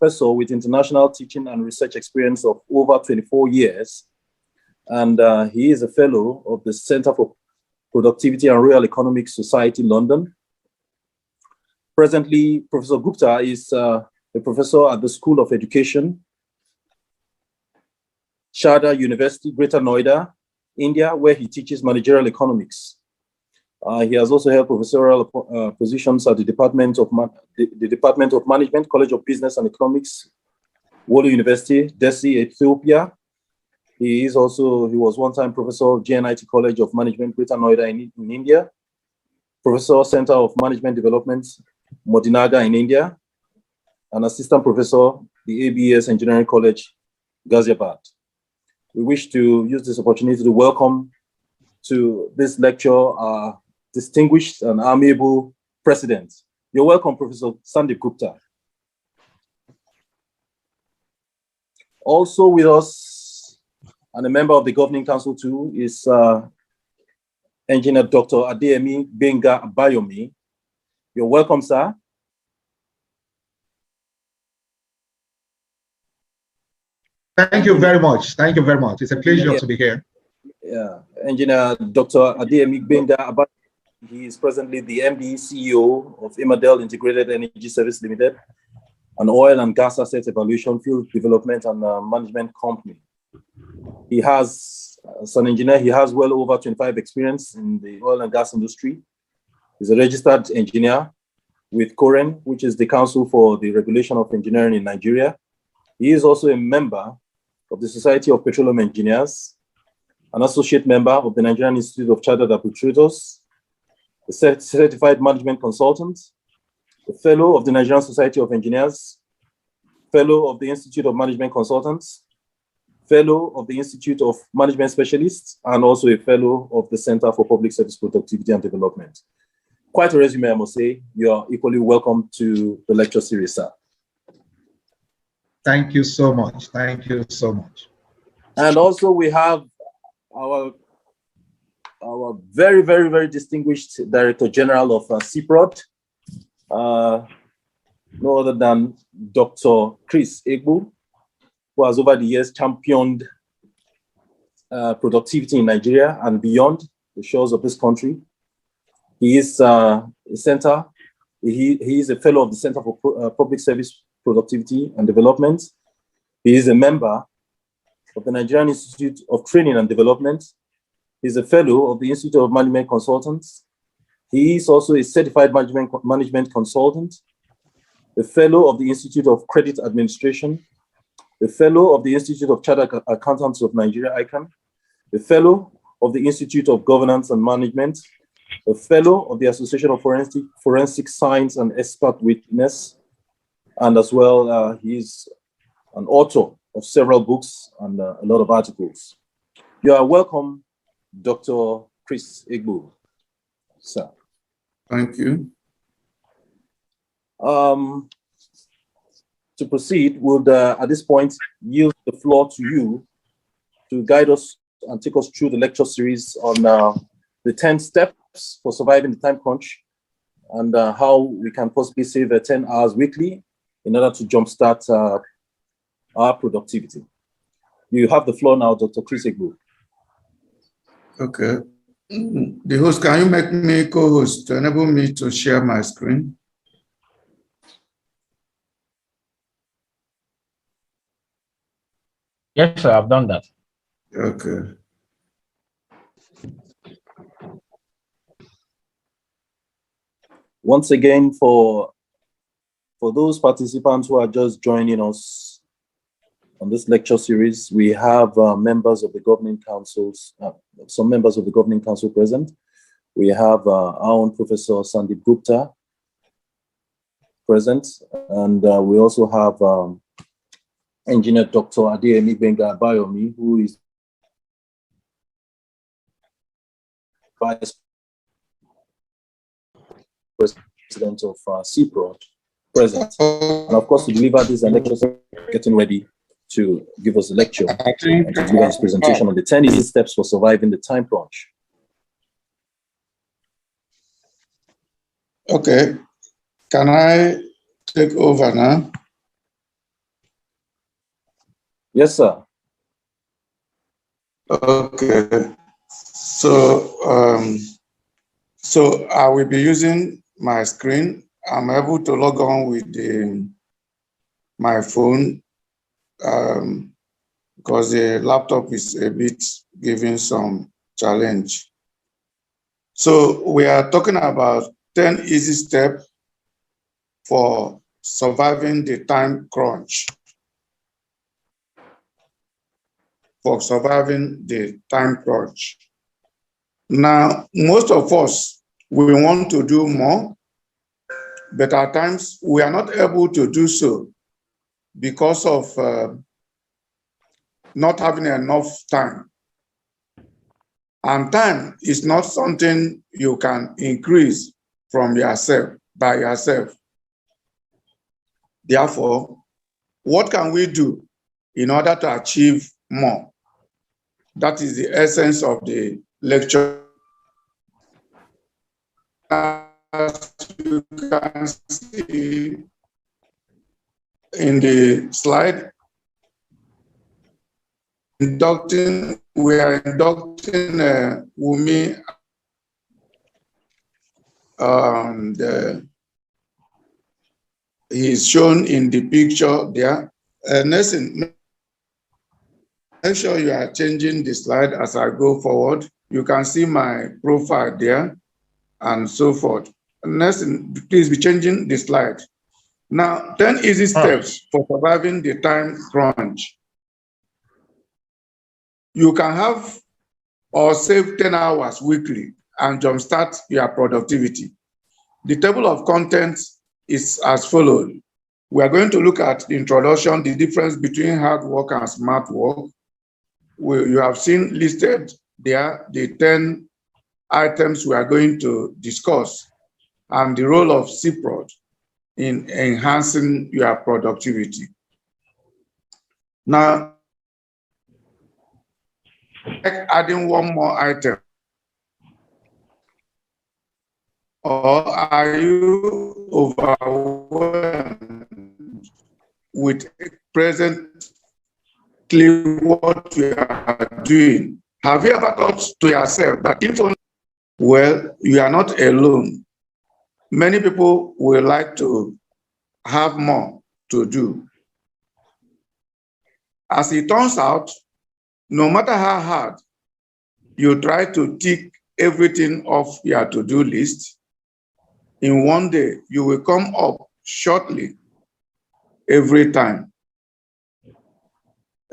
professor with international teaching and research experience of over 24 years. And he is a fellow of the Center for Productivity and Royal Economic Society, London. Presently, Professor Gupta is a professor at the School of Education, Sharda University, Greater Noida, India, where he teaches managerial economics. He has also held professorial positions at the Department of Management, College of Business and Economics, Wolo University, Dessie, Ethiopia. He was one-time professor of GNIT College of Management, Greater Noida in India, professor, Center of Management Development, Modinaga in India, and assistant professor, the ABS Engineering College, Ghaziabad. We wish to use this opportunity to welcome to this lecture our distinguished and amiable president. You're welcome, Professor Sandeep Gupta. Also with us, and a member of the Governing Council too, is Engineer Dr. Adeyemi Benga Abayomi. You're welcome, sir. Thank you very much. Thank you very much. It's a pleasure to be here. Yeah, Engineer Dr. Adeyemi Benga Abayomi. He is presently the MD CEO of Imadel Integrated Energy Service Limited, an oil and gas asset evaluation, field development, and management company. He has, as an engineer, he has well over 25 experience in the oil and gas industry. He's a registered engineer with COREN, which is the Council for the Regulation of Engineering in Nigeria. He is also a member of the Society of Petroleum Engineers, an associate member of the Nigerian Institute of Chartered Arbitrators, a certified management consultant, a fellow of the Nigerian Society of Engineers, fellow of the Institute of Management Consultants, fellow of the Institute of Management Specialists, and also a fellow of the Center for Public Service Productivity and Development. Quite a resume, I must say. You are equally welcome to the lecture series, sir. Thank you so much. Thank you so much. And also we have our very, very, very distinguished Director General of CeProd, no other than Dr. Chris Egbu, who has over the years championed productivity in Nigeria and beyond the shores of this country. He is he is a fellow of the Center for Public Service Productivity and Development. He is a member of the Nigerian Institute of Training and Development. He's a fellow of the Institute of Management Consultants. He is also a certified management consultant, a fellow of the Institute of Credit Administration, a fellow of the Institute of Chartered Accountants of Nigeria, ICANN, a fellow of the Institute of Governance and Management, a fellow of the Association of Forensic Science and Expert Witness, and as well, he's an author of several books and a lot of articles. You are welcome, Dr. Chris Egbu, sir. Thank you. To proceed, we'll at this point yield the floor to you to guide us and take us through the lecture series on the 10 steps for surviving the time crunch and how we can possibly save 10 hours weekly in order to jumpstart our productivity. You have the floor now, Dr. Chris Egbu. Okay. The host, can you make me co-host to enable me to share my screen? Yes, sir, I've done that. Okay. Once again, for those participants who are just joining us on this lecture series, we have members of the governing councils, some members of the governing council present. We have our own Professor Sandeep Gupta present, and we also have Engineer Dr. Adeyemi Benga Abayomi, who is Vice President of CeProd, present. And of course, to deliver this lecture, getting ready to give us a lecture and to deliver his presentation on the 10 easy steps for surviving the time crunch. Okay, can I take over now? Yes, sir. Okay. So I will be using my screen. I'm able to log on with my phone because the laptop is a bit giving some challenge. So we are talking about 10 easy steps for surviving the time crunch. Now, most of us, we want to do more, but at times we are not able to do so because of not having enough time. And time is not something you can increase from yourself, by yourself. Therefore, what can we do in order to achieve more? That is the essence of the lecture. As you can see in the slide, we are inducting Wumi, and he is shown in the picture there. Nelson, make sure you are changing the slide as I go forward. You can see my profile there and so forth. Nelson, please be changing the slide. Now, 10 easy steps for surviving the time crunch. You can have or save 10 hours weekly and jumpstart your productivity. The table of contents is as follows. We are going to look at the introduction, the difference between hard work and smart work. You have seen listed there the 10 items we are going to discuss and the role of CeProd in enhancing your productivity. Now, adding one more item. Or are you overwhelmed with presently what you are doing? Have you ever thought to yourself that if only, well, you are not alone. Many people will like to have more to do. As it turns out, no matter how hard you try to tick everything off your to-do list, in one day you will come up shortly every time.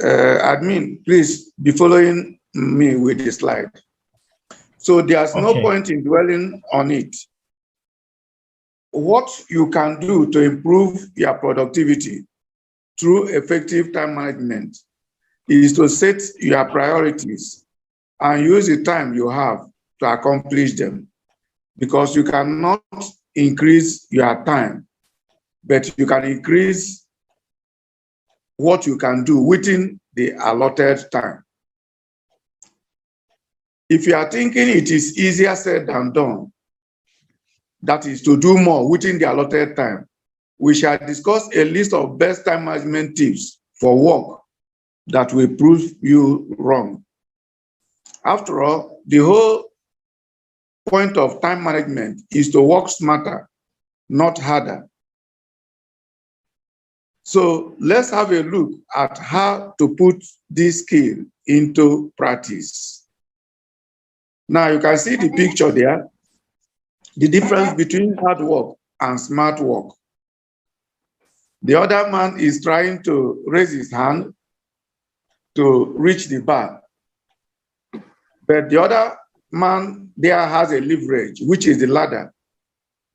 Admin, please be following me with the slide. So there's no point in dwelling on it. What you can do to improve your productivity through effective time management is to set your priorities and use the time you have to accomplish them. Because you cannot increase your time, but you can increase what you can do within the allotted time. If you are thinking it is easier said than done, that is to do more within the allotted time, we shall discuss a list of best time management tips for work that will prove you wrong. After all, the whole point of time management is to work smarter, not harder. So let's have a look at how to put this skill into practice. Now you can see the picture there, the difference between hard work and smart work. The other man is trying to raise his hand to reach the bar, but the other man there has a leverage, which is the ladder,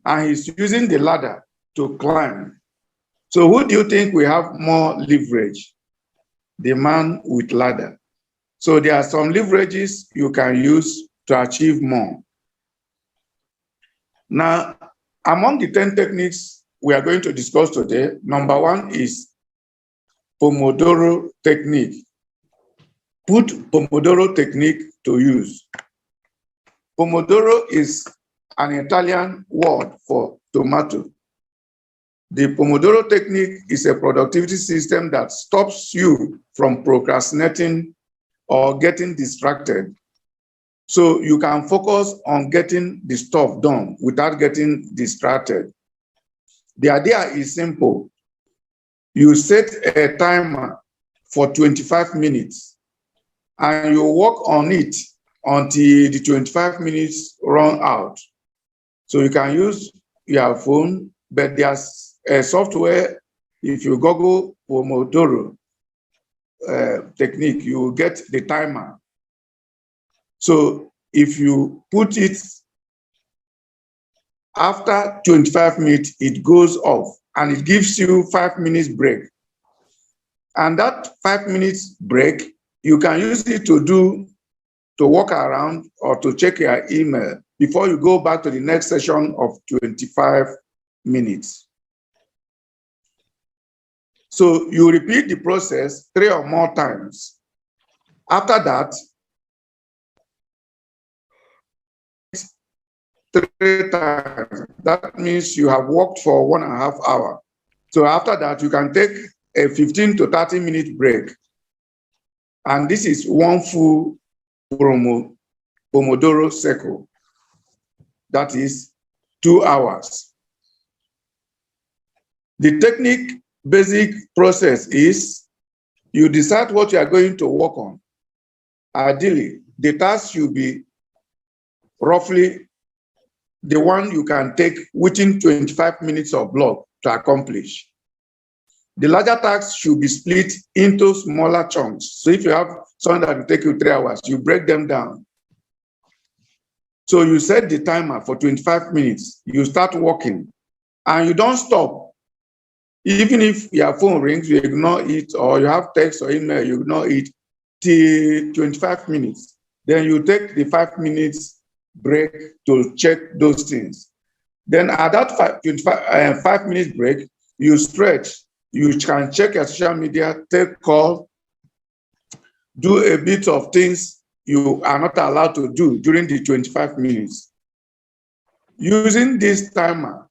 and he's using the ladder to climb. So who do you think will have more leverage? The man with ladder. So there are some leverages you can use to achieve more. Now, among the 10 techniques we are going to discuss today, number one is Pomodoro Technique. Put Pomodoro Technique to use. Pomodoro is an Italian word for tomato. The Pomodoro Technique is a productivity system that stops you from procrastinating or getting distracted. So you can focus on getting the stuff done without getting distracted. The idea is simple. You set a timer for 25 minutes and you work on it until the 25 minutes run out. So you can use your phone, but there's a software. If you Google Pomodoro technique, you will get the timer. So if you put it after 25 minutes, it goes off and it gives you 5 minutes break. And that 5 minutes break, you can use it to walk around or to check your email before you go back to the next session of 25 minutes. So you repeat the process 3 or more times. After that, 3 times. That means you have worked for 1.5 hours. So after that, you can take a 15 to 30 minute break. And this is one full Pomodoro cycle. That is 2 hours. The technique basic process is you decide what you are going to work on. Ideally, the task should be roughly the one you can take within 25 minutes of block to accomplish. The larger tasks should be split into smaller chunks. So if you have something that will take you 3 hours, you break them down. So you set the timer for 25 minutes, you start working, and you don't stop. Even if your phone rings, you ignore it, or you have text or email, you ignore it till 25 minutes. Then you take the 5 minutes break to check those things. Then at that 5 minutes break, you stretch. You can check your social media, take call, do a bit of things you are not allowed to do during the 25 minutes. Using this timer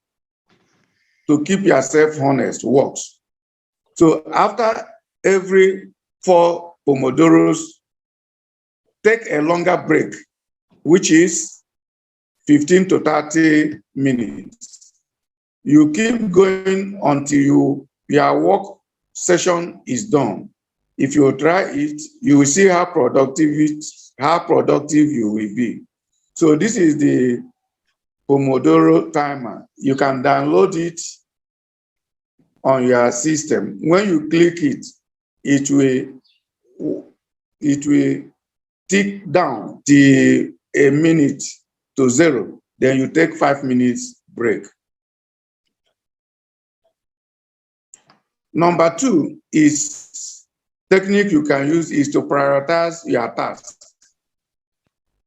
to keep yourself honest works. So after every 4 Pomodoros, take a longer break, which is 15 to 30 minutes. You keep going until your work session is done. If you try it, you will see how productive you will be. So this is the Pomodoro timer. You can download it on your system. When you click it, it will tick down till a minute to 0. Then you take 5 minutes break. Number 2 is technique you can use is to prioritize your tasks.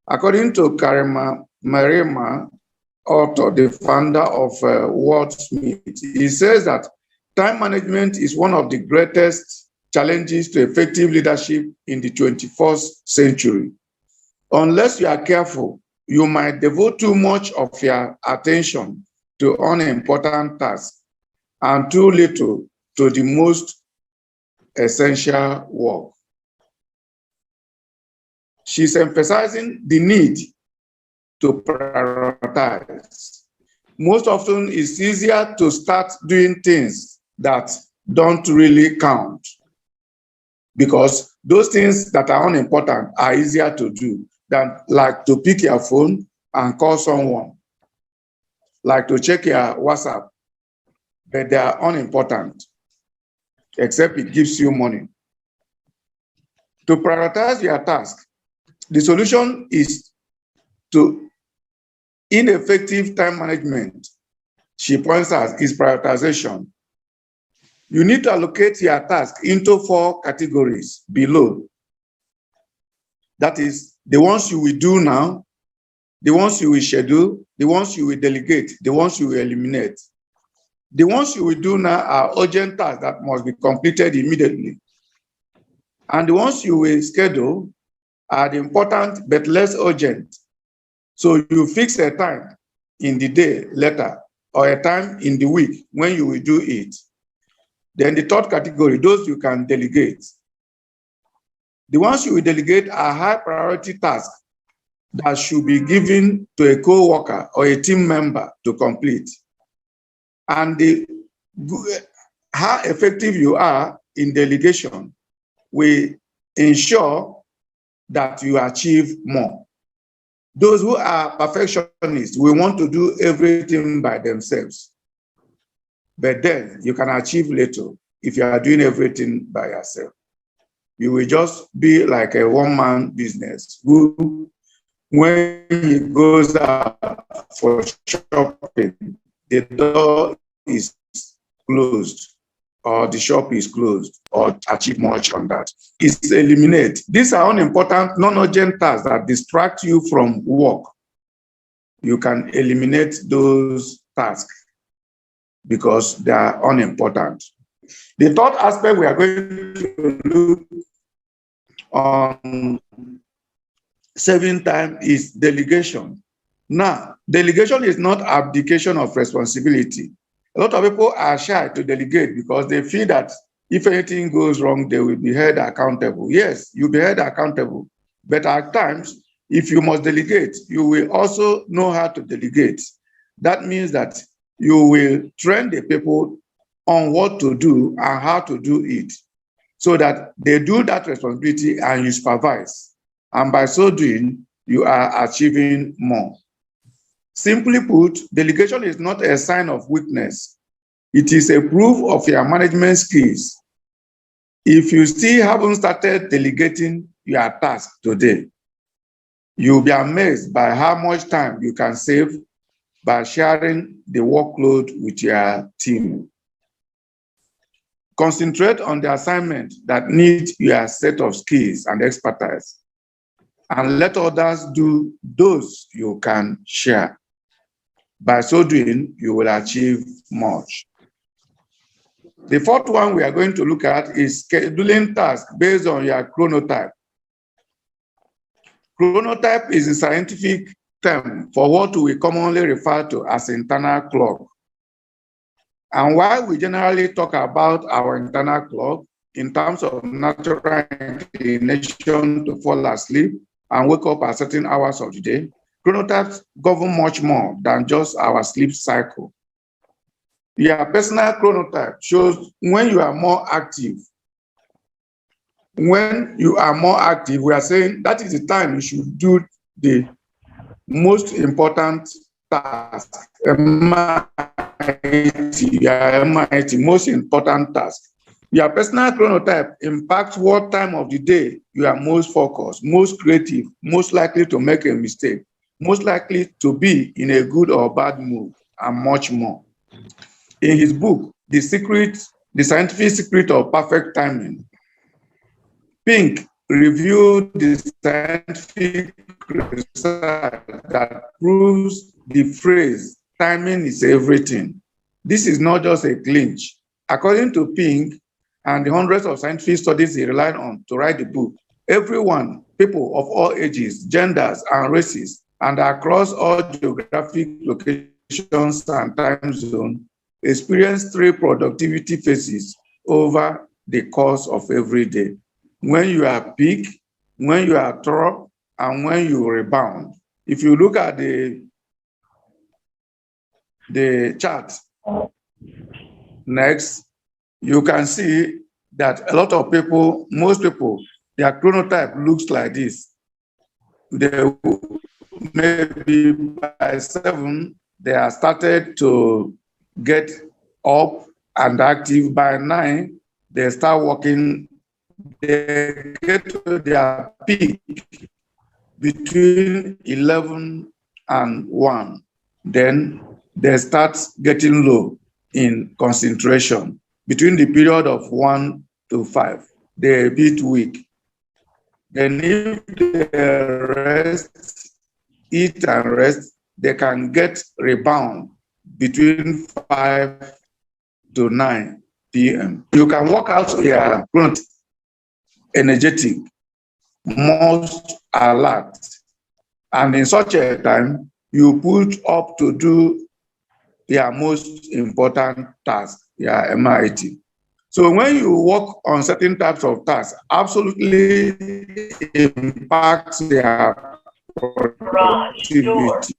According to Karima Marima, author, the founder of Wordsmith, he says that time management is one of the greatest challenges to effective leadership in the 21st century. Unless you are careful, you might devote too much of your attention to unimportant tasks and too little to the most essential work. She's emphasizing the need to prioritize. Most often, it's easier to start doing things that don't really count, because those things that are unimportant are easier to do than like to pick your phone and call someone, like to check your WhatsApp, but they are unimportant, except it gives you money. To prioritize your task, the solution is to ineffective time management. She points out is prioritization. You need to allocate your task into 4 categories below. That is the ones you will do now, the ones you will schedule, the ones you will delegate, the ones you will eliminate. The ones you will do now are urgent tasks that must be completed immediately. And the ones you will schedule are the important but less urgent. So you fix a time in the day later or a time in the week when you will do it. Then the third category, those you can delegate. The ones you will delegate are high priority tasks that should be given to a co-worker or a team member to complete. And how effective you are in delegation will ensure that you achieve more. Those who are perfectionists will want to do everything by themselves. But then you can achieve little if you are doing everything by yourself. You will just be like a one-man business who, when he goes out for shopping, the door is closed or the shop is closed or achieve much on that. It's eliminate. These are unimportant, non-urgent tasks that distract you from work. You can eliminate those tasks because they are unimportant. The third aspect we are going to look on saving time is delegation. Now, delegation is not abdication of responsibility. A lot of people are shy to delegate because they feel that if anything goes wrong, they will be held accountable. Yes, you'll be held accountable. But at times, if you must delegate, you will also know how to delegate. That means that you will train the people on what to do and how to do it so that they do that responsibility and you supervise. And by so doing, you are achieving more. Simply put, delegation is not a sign of weakness. It is a proof of your management skills. If you still haven't started delegating your task today, you'll be amazed by how much time you can save by sharing the workload with your team. Concentrate on the assignment that needs your set of skills and expertise, and let others do those you can share. By so doing, you will achieve much. The fourth one we are going to look at is scheduling tasks based on your chronotype. Chronotype is a scientific term for what we commonly refer to as internal clock. And while we generally talk about our internal clock in terms of natural inclination to fall asleep and wake up at certain hours of the day, chronotypes govern much more than just our sleep cycle. Your personal chronotype shows when you are more active. When you are more active, we are saying that is the time you should do the most important task, MIT, most important task. Your personal chronotype impacts what time of the day you are most focused, most creative, most likely to make a mistake, most likely to be in a good or bad mood, and much more. In his book, The Scientific Secret of Perfect Timing, Pink reviewed the scientific research that proves the phrase, timing is everything. This is not just a glitch. According to Pink and the hundreds of scientific studies he relied on to write the book, everyone, people of all ages, genders, and races, and across all geographic locations and time zones, experience 3 productivity phases over the course of every day. When you are peak, when you are trough, and when you rebound. If you look at the chart next, you can see that a lot of people, most people, their chronotype looks like this. They maybe by 7, they are started to get up and active. By 9, they start working. They get to their peak between 11 and 1. Then they start getting low in concentration. Between the period of 1 to 5, they're a bit weak. Then if they rest, eat and rest, they can get rebound between 5 to 9 p.m. You can work out your chronotype, energetic, most alert, and in such a time, you put up to do their most important task, their MIT. So when you work on certain types of tasks, absolutely impacts their productivity.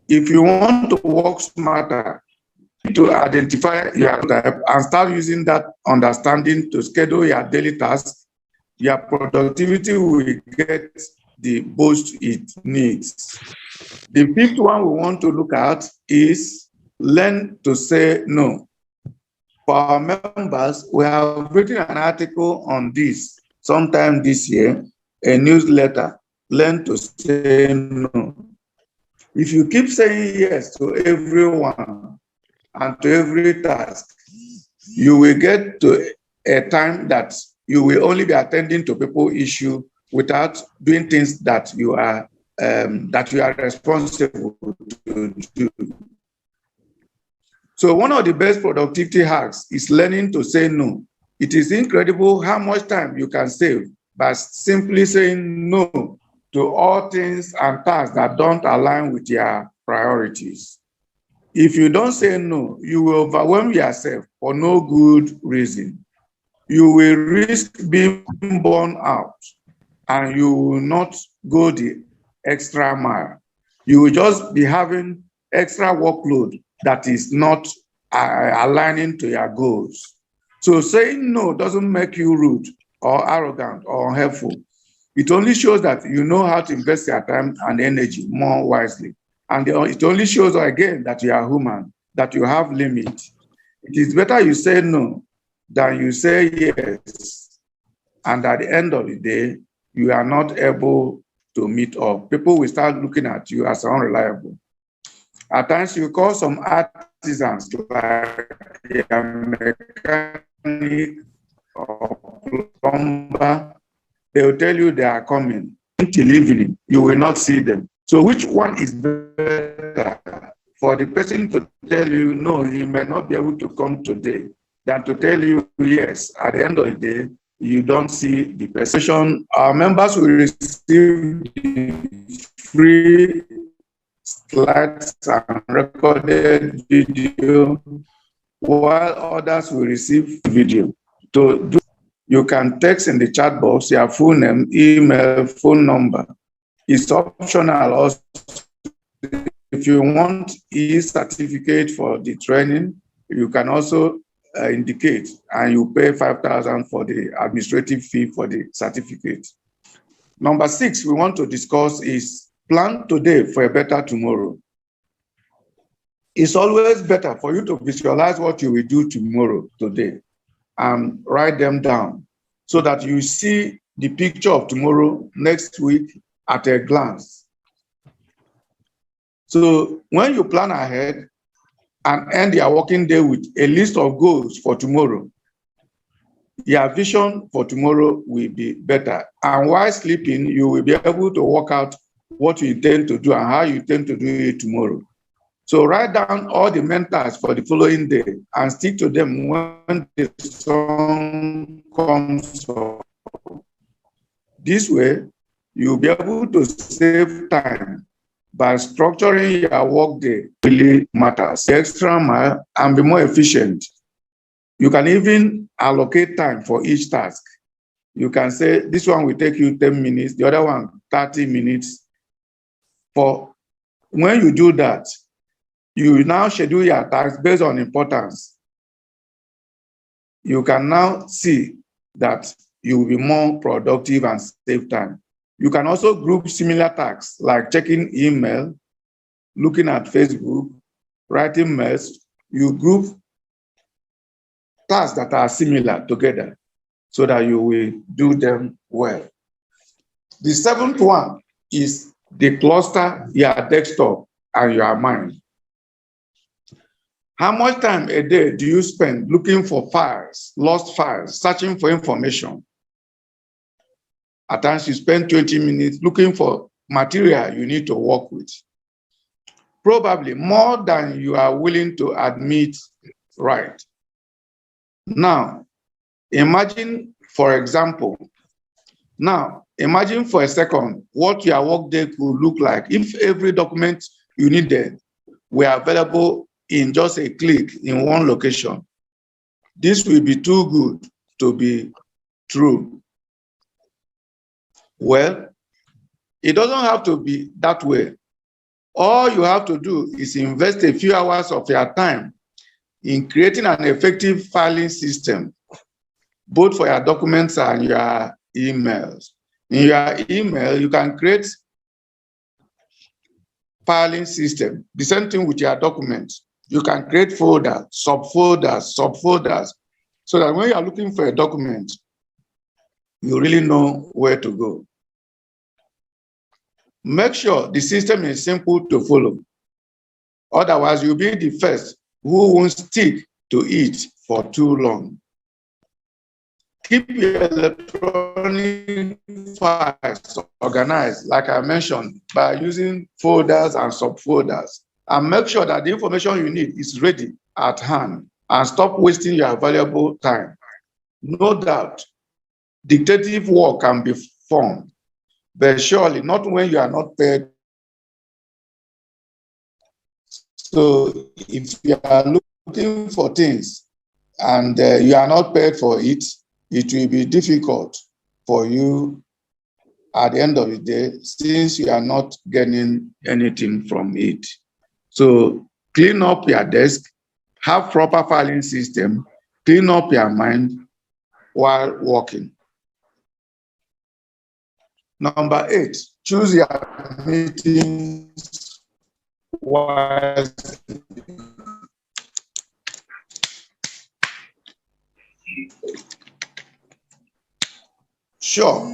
If you want to work smarter, to identify your type and start using that understanding to schedule your daily tasks, your productivity will get the boost it needs. The fifth one we want to look at is learn to say no. For our members, we have written an article on this sometime this year, a newsletter, learn to say no. If you keep saying yes to everyone and to every task, you will get to a time that you will only be attending to people's issue without doing things that you are responsible to do. So one of the best productivity hacks is learning to say no. It is incredible how much time you can save by simply saying no to all things and tasks that don't align with your priorities. If you don't say no, you will overwhelm yourself for no good reason. You will risk being burned out and you will not go the extra mile. You will just be having extra workload that is not aligning to your goals. So saying no doesn't make you rude or arrogant or unhelpful. It only shows that you know how to invest your time and energy more wisely. And it only shows again that you are human, that you have limits. It is better you say no than you say yes. And at the end of the day, you are not able to meet up. People will start looking at you as unreliable. At times, you call some artisans like a mechanic or plumber. They will tell you they are coming. Until evening, you will not see them. So which one is better? For the person to tell you, no, he may not be able to come today, than to tell you, yes, at the end of the day, you don't see the person. Our members will receive the free slides and recorded video, while others will receive video. To do, you can text in the chat box your full name, email, phone number. It's optional also. If you want e-certificate for the training, you can also indicate, and you pay 5,000 for the administrative fee for the certificate. Number 6 we want to discuss is plan today for a better tomorrow. It's always better for you to visualize what you will do tomorrow, today, and write them down so that you see the picture of tomorrow, next week, at a glance. So when you plan ahead and end your working day with a list of goals for tomorrow, your vision for tomorrow will be better. And while sleeping, you will be able to work out what you intend to do and how you intend to do it tomorrow. So write down all the main tasks for the following day and stick to them when the sun comes up. This way, you'll be able to save time by structuring your workday. Really matters. The extra mile and be more efficient. You can even allocate time for each task. You can say this one will take you 10 minutes, the other one 30 minutes. For when you do that, you now schedule your tasks based on importance. You can now see that you will be more productive and save time. You can also group similar tasks like checking email, looking at Facebook, writing mails. You group tasks that are similar together so that you will do them well. The 7th one is the cluster your desktop and your mind. How much time a day do you spend looking for files, lost files, searching for information? At times you spend 20 minutes looking for material you need to work with. Probably more than you are willing to admit, right? Now, imagine for a second what your workday could look like if every document you needed were available in just a click in one location. This will be too good to be true. Well, it doesn't have to be that way. All you have to do is invest a few hours of your time in creating an effective filing system, both for your documents and your emails. In your email, you can create filing system. The same thing with your documents. You can create folders, subfolders, so that when you are looking for a document, you really know where to go. Make sure the system is simple to follow. Otherwise, you'll be the first who won't stick to it for too long. Keep your electronic files organized, like I mentioned, by using folders and subfolders. And make sure that the information you need is ready at hand, and stop wasting your valuable time. No doubt, dictative work can be fun, but surely not when you are not paid. So if you are looking for things and you are not paid for it, it will be difficult for you at the end of the day, since you are not getting anything from it. So clean up your desk, have proper filing system, clean up your mind while working. Number 8, choose your meetings wisely. Sure,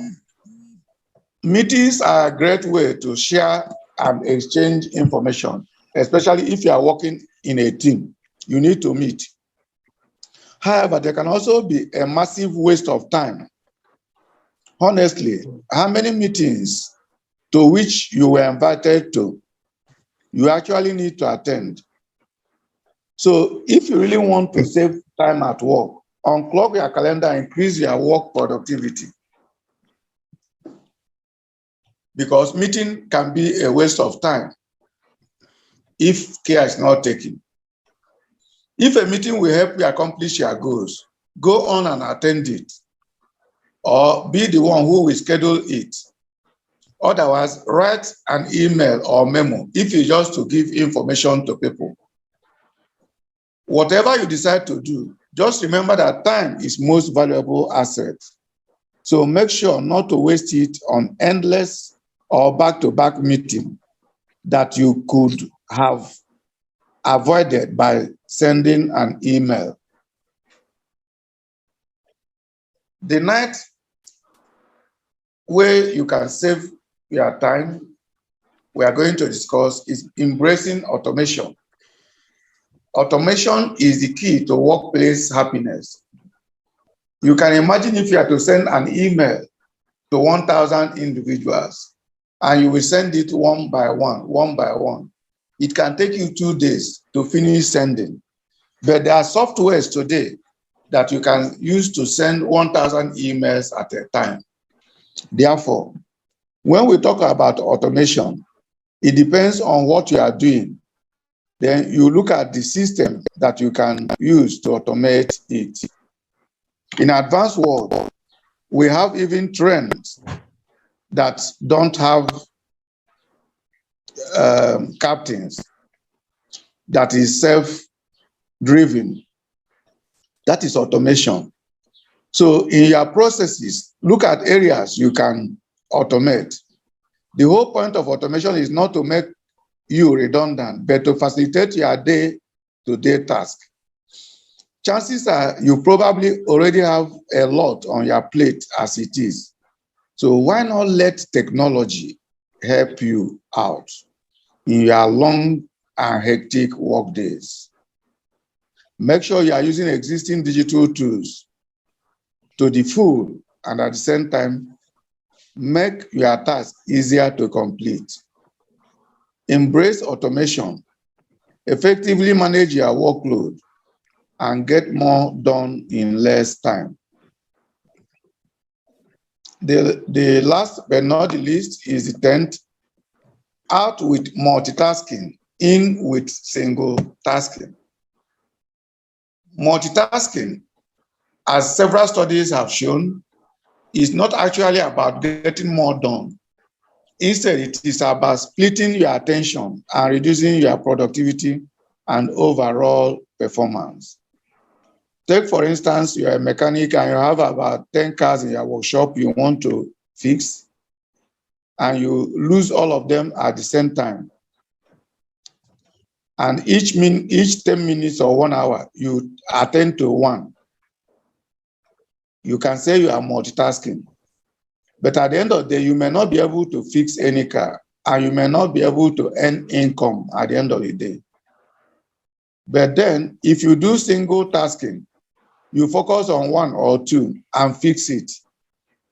meetings are a great way to share and exchange information, especially if you are working in a team. You need to meet. However, there can also be a massive waste of time. Honestly, how many meetings to which you were invited to, you actually need to attend? So if you really want to save time at work, unclog your calendar, increase your work productivity. Because meeting can be a waste of time if care is not taken. If a meeting will help you accomplish your goals, go on and attend it, or be the one who will schedule it. Otherwise, write an email or memo if you just to give information to people. Whatever you decide to do, just remember that time is most valuable asset. So make sure not to waste it on endless or back-to-back meeting that you could have avoided by sending an email. The ninth way you can save your time we are going to discuss is embracing automation. Automation is the key to workplace happiness. You can imagine if you are to send an email to 1,000 individuals and you will send it one by one. It can take you 2 days to finish sending. But there are softwares today that you can use to send 1,000 emails at a time. Therefore, when we talk about automation, it depends on what you are doing. Then you look at the system that you can use to automate it. In advanced world, we have even trends that don't have captains, that is self-driven. That is automation. So in your processes, look at areas you can automate. The whole point of automation is not to make you redundant, but to facilitate your day-to-day task. Chances are you probably already have a lot on your plate as it is. So why not let technology help you out in your long and hectic work days? Make sure you are using existing digital tools to the full, and at the same time, make your task easier to complete. Embrace automation, effectively manage your workload, and get more done in less time. The last but not the least is the 10th, out with multitasking in with single tasking. Multitasking, as several studies have shown, is not actually about getting more done. Instead, it is about splitting your attention and reducing your productivity and overall performance. Take, for instance, you're a mechanic and you have about 10 cars in your workshop you want to fix, and you lose all of them at the same time. And each 10 minutes or 1 hour, you attend to one. You can say you are multitasking. But at the end of the day, you may not be able to fix any car, and you may not be able to earn income at the end of the day. But then, if you do single tasking, you focus on one or two and fix it,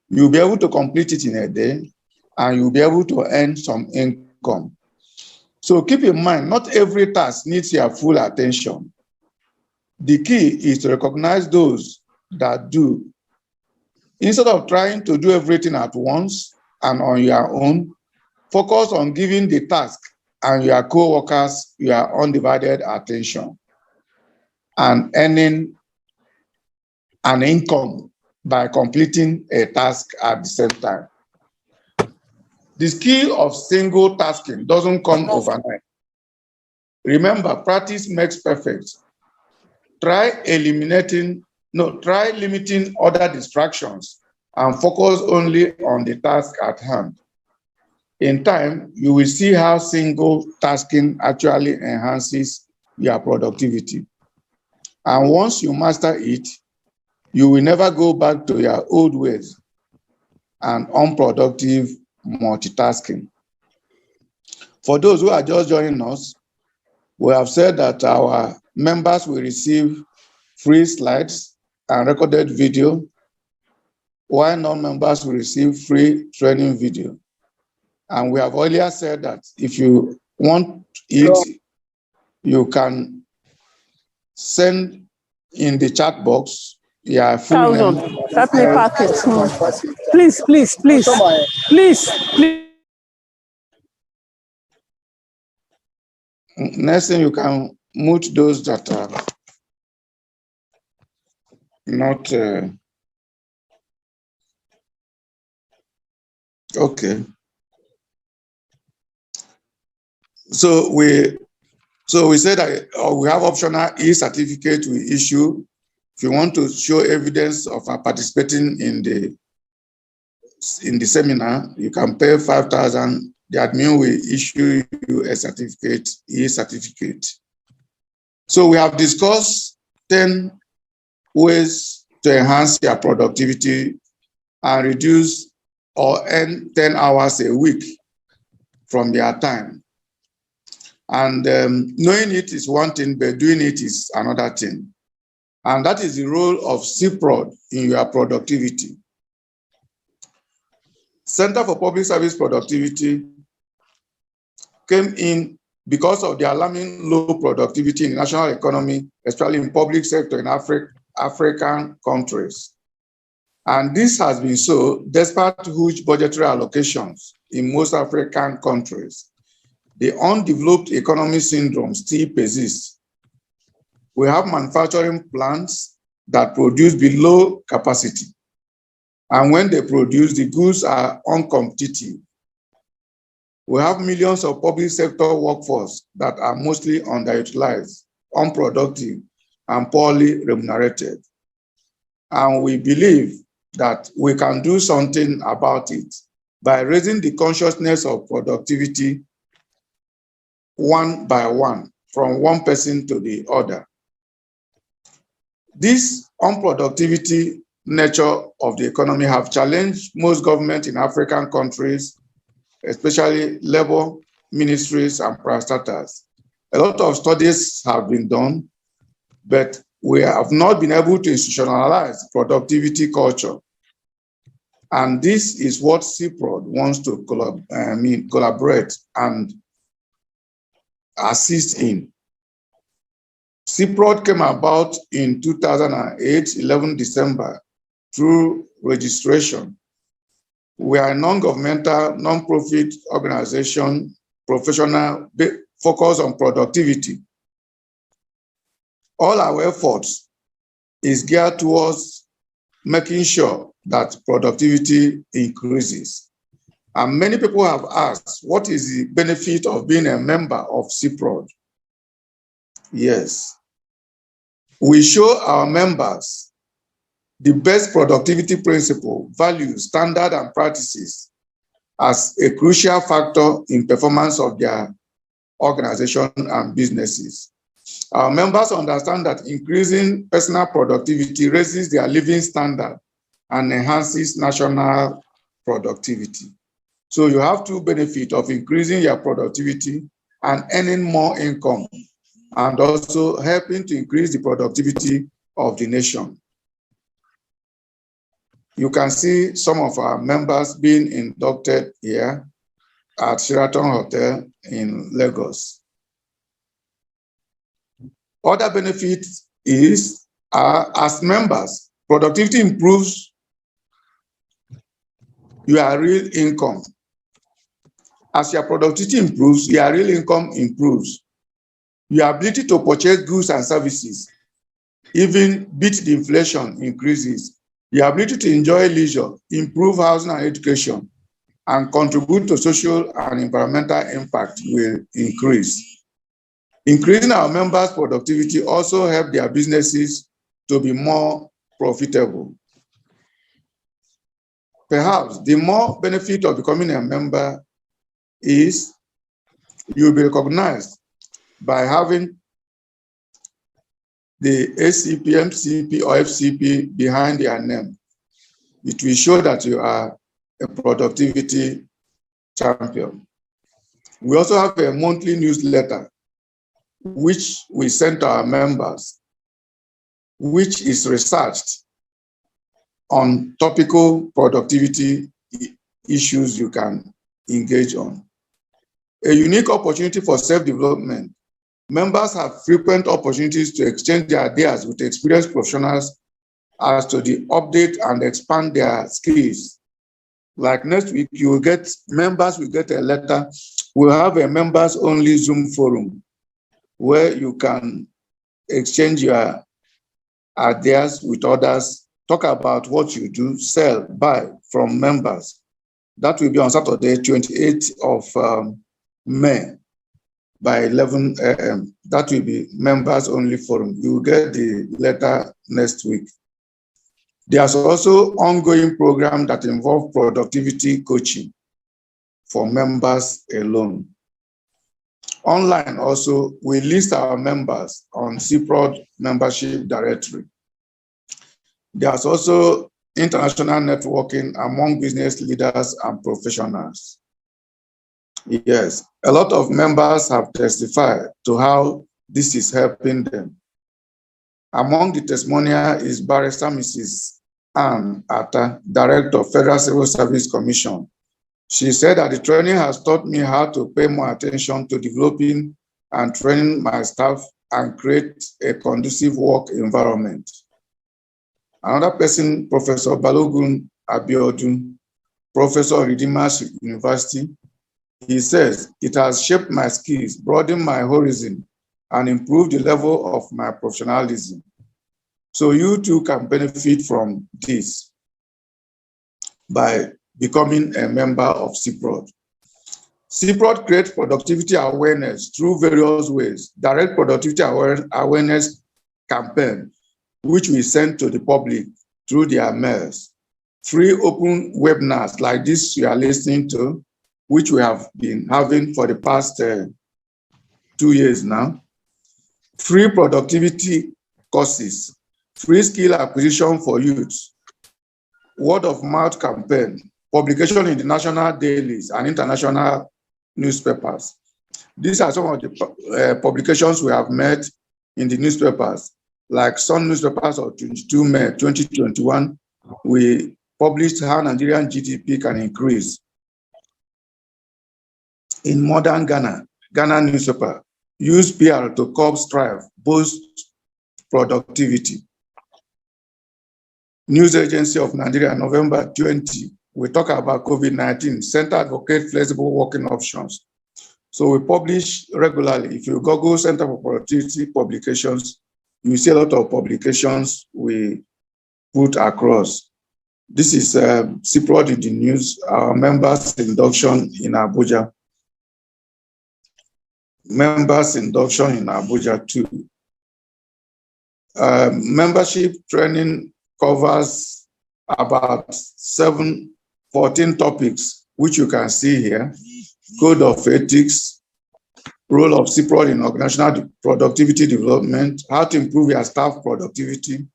you'll be able to complete it in a day, and you'll be able to earn some income. So keep in mind, not every task needs your full attention. The key is to recognize those that do. Instead of trying to do everything at once and on your own, focus on giving the task and your co-workers your undivided attention and earning an income by completing a task at the same time. The skill of single tasking doesn't come overnight. Remember, practice makes perfect. Try limiting other distractions and focus only on the task at hand. In time, you will see how single tasking actually enhances your productivity. And once you master it, you will never go back to your old ways and unproductive multitasking. For those who are just joining us, we have said that our members will receive free slides and recorded video, while non-members will receive free training video. And we have earlier said that if you want it, you can send in the chat box your full name. Let me pack it. Please. Next thing, you can mute those that are not okay. So we said that we have optional e-certificate we issue. If you want to show evidence of participating in the seminar, you can pay 5,000. The admin will issue you a certificate, e-certificate. So we have discussed 10 ways to enhance your productivity and reduce or earn 10 hours a week from your time. And knowing it is one thing, but doing it is another thing. And that is the role of CeProd in your productivity. Center for Public Service Productivity came in because of the alarming low productivity in the national economy, especially in public sector in African countries. And this has been so despite huge budgetary allocations in most African countries. The undeveloped economy syndrome still persists. We have manufacturing plants that produce below capacity. And when they produce, the goods are uncompetitive. We have millions of public sector workforce that are mostly underutilized, unproductive, and poorly remunerated. And we believe that we can do something about it by raising the consciousness of productivity one by one, from one person to the other. This unproductivity nature of the economy have challenged most governments in African countries, especially labor ministries and parastatals. A lot of studies have been done, but we have not been able to institutionalize productivity culture. And this is what CeProd wants to collaborate and assist in. CeProd came about in 2008, 11 December, through registration. We are a non-governmental, non-profit organization, professional focus on productivity. All our efforts is geared towards making sure that productivity increases. And many people have asked, what is the benefit of being a member of CeProd? Yes. We show our members the best productivity principle, values, standards, and practices as a crucial factor in performance of their organization and businesses. Our members understand that increasing personal productivity raises their living standard and enhances national productivity. So you have two benefits of increasing your productivity and earning more income, and also helping to increase the productivity of the nation. You can see some of our members being inducted here at Sheraton Hotel in Lagos. Other benefits is, as members, productivity improves your real income. As your productivity improves, your real income improves. Your ability to purchase goods and services, even beat the inflation, increases. Your ability to enjoy leisure, improve housing and education, and contribute to social and environmental impact will increase. Increasing our members' productivity also help their businesses to be more profitable. Perhaps the more benefit of becoming a member is you'll be recognized by having the ACP, MCP, or FCP behind their name. It will show that you are a productivity champion. We also have a monthly newsletter, which we send to our members, which is researched on topical productivity issues you can engage on. A unique opportunity for self-development. Members have frequent opportunities to exchange their ideas with experienced professionals as to the update and expand their skills. Like next week, members will get a letter. We'll have a members-only Zoom forum where you can exchange your ideas with others, talk about what you do, sell, buy from members. That will be on Saturday, 28th of May by 11 a.m. That will be members-only forum. You will get the letter next week. There's also ongoing program that involve productivity coaching for members alone. Online also, we list our members on CeProd membership directory. There's also international networking among business leaders and professionals. Yes, a lot of members have testified to how this is helping them. Among the testimonial is Barrister Mrs. Ann Atta, Director of Federal Civil Service Commission. She said that the training has taught me how to pay more attention to developing and training my staff and create a conducive work environment. Another person, Professor Balogun Abiodun, Professor of Redeemer University, he says, it has shaped my skills, broadened my horizon, and improved the level of my professionalism. So you too can benefit from this by becoming a member of CeProd. CeProd creates productivity awareness through various ways. Direct productivity awareness campaign, which we send to the public through their mails. Free open webinars like this you are listening to, which we have been having for the past 2 years now. Free productivity courses, free skill acquisition for youth, word of mouth campaign, publication in the national dailies and international newspapers. These are some of the publications we have made in the newspapers, like some newspapers of 22 May 2021, we published how Nigerian GDP can increase. In modern Ghana newspaper, use PR to curb strife, boost productivity. News Agency of Nigeria, November 20, we talk about COVID-19, Center advocate flexible working options. So we publish regularly. If you Google Center for Productivity publications, you see a lot of publications we put across. This is CeProd in the news, our members induction in Abuja. Members induction in Abuja too. Membership training covers about 14 topics, which you can see here. Code of ethics, role of CeProd in organizational productivity development, how to improve your staff productivity,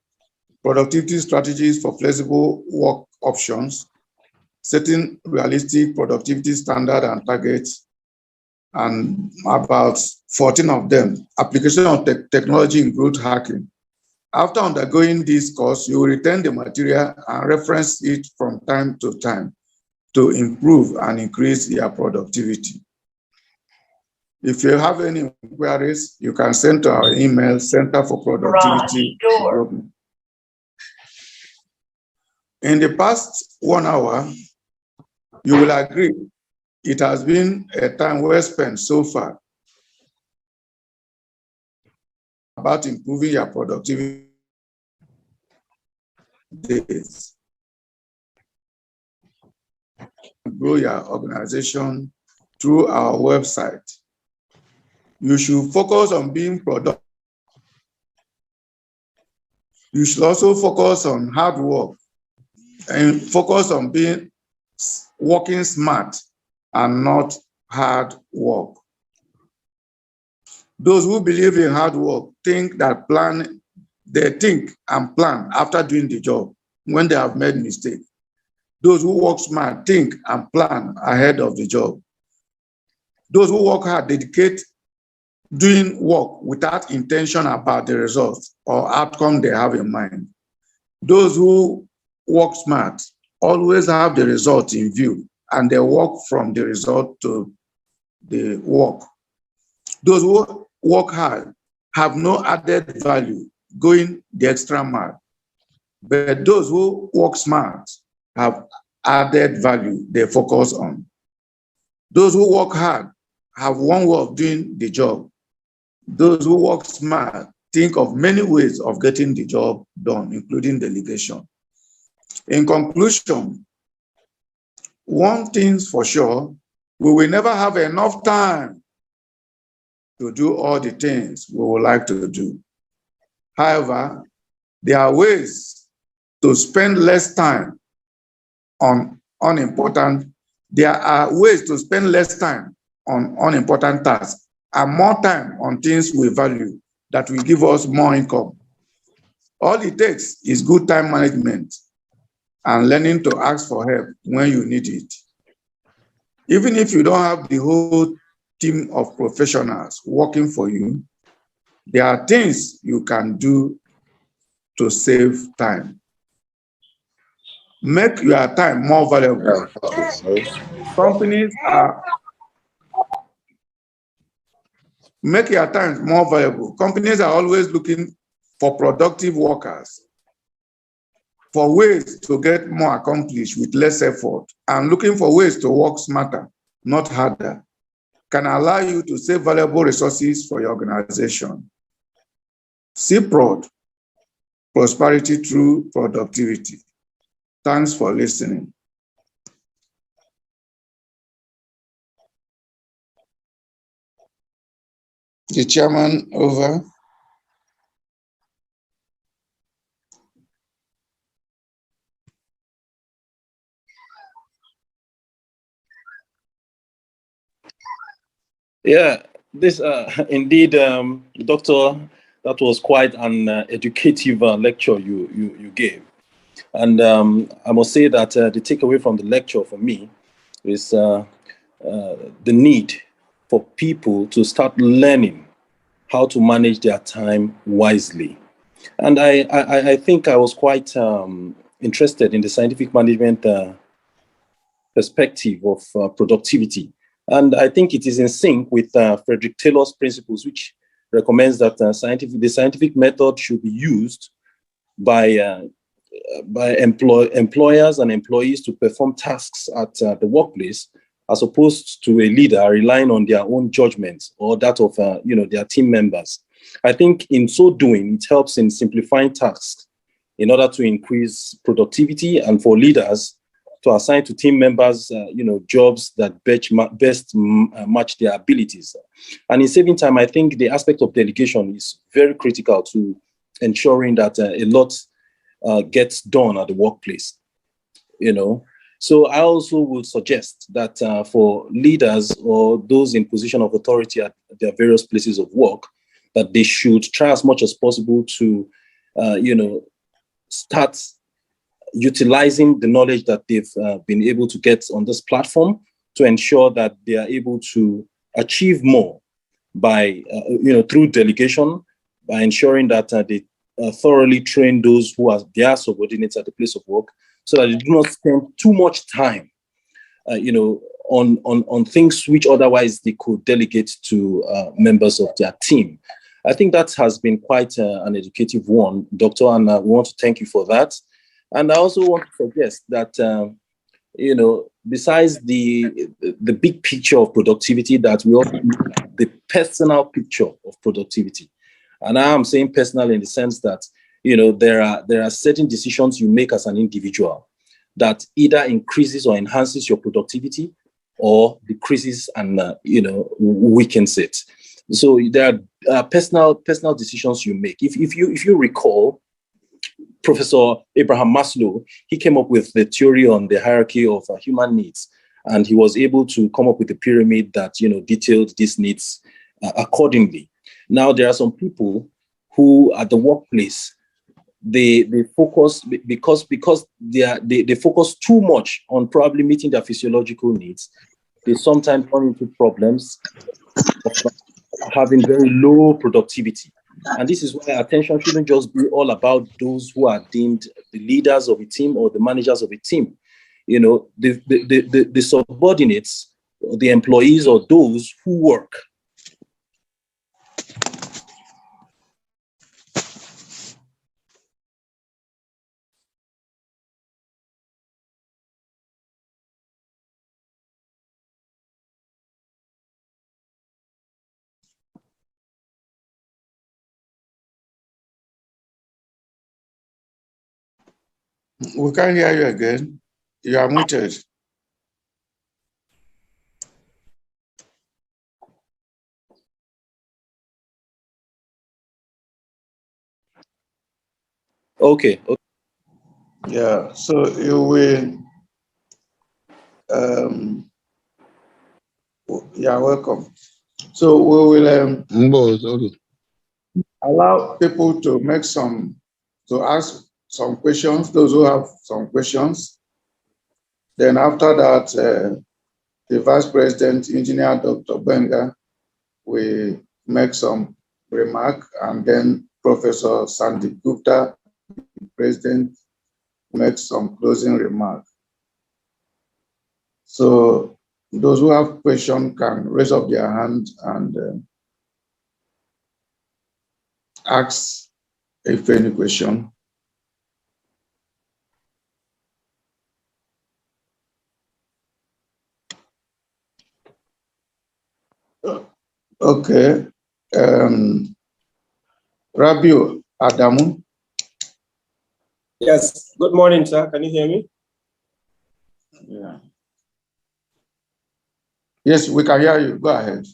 productivity strategies for flexible work options, setting realistic productivity standard and targets, and about 14 of them, application of technology in growth hacking. After undergoing this course, you will return the material and reference it from time to time to improve and increase your productivity. If you have any inquiries, you can send to our email, Center for Productivity Development. In the past 1 hour, you will agree it has been a time well spent so far about improving your productivity days. Grow your organization through our website. You should focus on being productive. You should also focus on hard work and focus on working smart and not hard work. Those who believe in hard work think and plan after doing the job when they have made mistakes. Those who work smart think and plan ahead of the job. Those who work hard dedicate doing work without intention about the results or outcome they have in mind. Those who work smart always have the result in view and they work from the result to the work. Those who work hard have no added value going the extra mile. But those who work smart have added value they focus on. Those who work hard have one way of doing the job. Those who work smart think of many ways of getting the job done, including delegation. In conclusion, one thing's for sure, we will never have enough time to do all the things we would like to do. However, there are ways to spend less time on unimportant tasks and more time on things we value that will give us more income. All it takes is good time management and learning to ask for help when you need it. Even if you don't have the whole team of professionals working for you, there are things you can do to save time. Make your time more valuable. Make your time more valuable. Companies are always looking for productive workers, for ways to get more accomplished with less effort, and looking for ways to work smarter, not harder, can allow you to save valuable resources for your organization. CeProd, prosperity through productivity. Thanks for listening. The chairman, over. Yeah, this indeed, Doctor, that was quite an educative lecture you gave. And I must say that the takeaway from the lecture for me is the need for people to start learning how to manage their time wisely. And I think I was quite interested in the scientific management perspective of productivity. And I think it is in sync with Frederick Taylor's principles, which recommends that the scientific method should be used by employers and employees to perform tasks at the workplace as opposed to a leader relying on their own judgment or that of their team members. I think in so doing, it helps in simplifying tasks in order to increase productivity and for leaders to assign to team members, jobs that best match their abilities. And in saving time, I think the aspect of delegation is very critical to ensuring that a lot gets done at the workplace. So I also would suggest that for leaders or those in position of authority at their various places of work, that they should try as much as possible to, start utilizing the knowledge that they've been able to get on this platform to ensure that they are able to achieve more by, through delegation, by ensuring that they thoroughly train those who are their subordinates at the place of work, so that they do not spend too much time, on things which otherwise they could delegate to members of their team. I think that has been quite an educative one, Doctor, and we want to thank you for that. And I also want to suggest that, besides the big picture of productivity, that we also look at the personal picture of productivity. And I am saying personal in the sense that, there are certain decisions you make as an individual that either increases or enhances your productivity or decreases and, weakens it. So there are personal decisions you make. If you recall, Professor Abraham Maslow, he came up with the theory on the hierarchy of human needs, and he was able to come up with a pyramid that detailed these needs accordingly. Now there are some people who at the workplace they focus because they focus too much on probably meeting their physiological needs. They sometimes run into problems of having very low productivity. And this is why attention shouldn't just be all about those who are deemed the leaders of a team or the managers of a team. The subordinates, the employees, or those who work. We can't hear you again. You are muted. Okay. Yeah, so you will, yeah, welcome. So we will allow people to ask some questions, those who have some questions. Then after that, the Vice President, Engineer Dr. Benga, will make some remark, and then Professor Sandeep Gupta, the President, make some closing remark. So those who have questions can raise up their hand and ask if any question. Okay. Rabiu Adamu. Yes. Good morning, sir. Can you hear me? Yeah. Yes, we can hear you. Go ahead.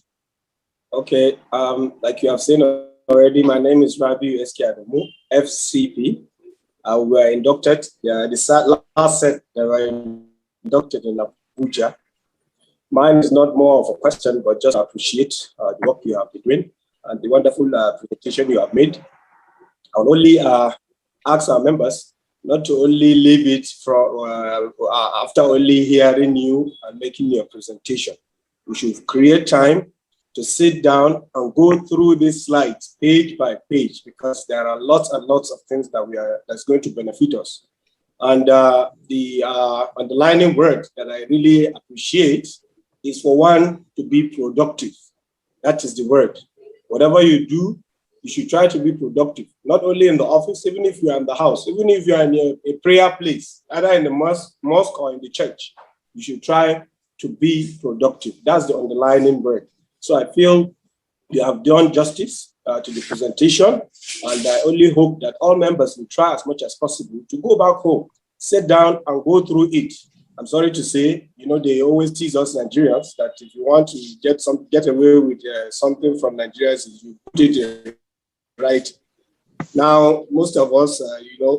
Okay. Like you have seen already, my name is Rabiu Adamu, FCP. We were inducted. The last set that were inducted in Abuja. Mine is not more of a question, but just appreciate the work you have been doing and the wonderful presentation you have made. I will only ask our members not to only leave it from after only hearing you and making your presentation. We should create time to sit down and go through these slides page by page, because there are lots and lots of things that's going to benefit us. And the underlining word that I really appreciate is for one to be productive. That is the word. Whatever you do, you should try to be productive, not only in the office, even if you are in the house, even if you are in a prayer place, either in the mosque or in the church. You should try to be productive. That's the underlying word. So I feel you have done justice to the presentation, and I only hope that all members will try as much as possible to go back home, sit down and go through it. I'm sorry to say, they always tease us Nigerians that if you want to get away with something from Nigerians, you put it right. Now, most of us,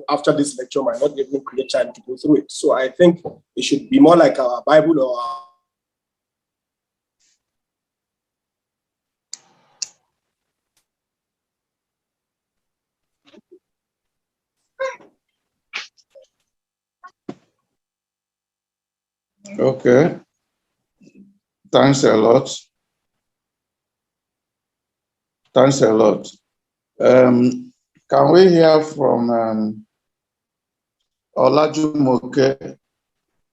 after this lecture might not even create time to go through it. So I think it should be more like our Bible or our Okay. Thanks a lot. Thanks a lot. Can we hear from Olajumoke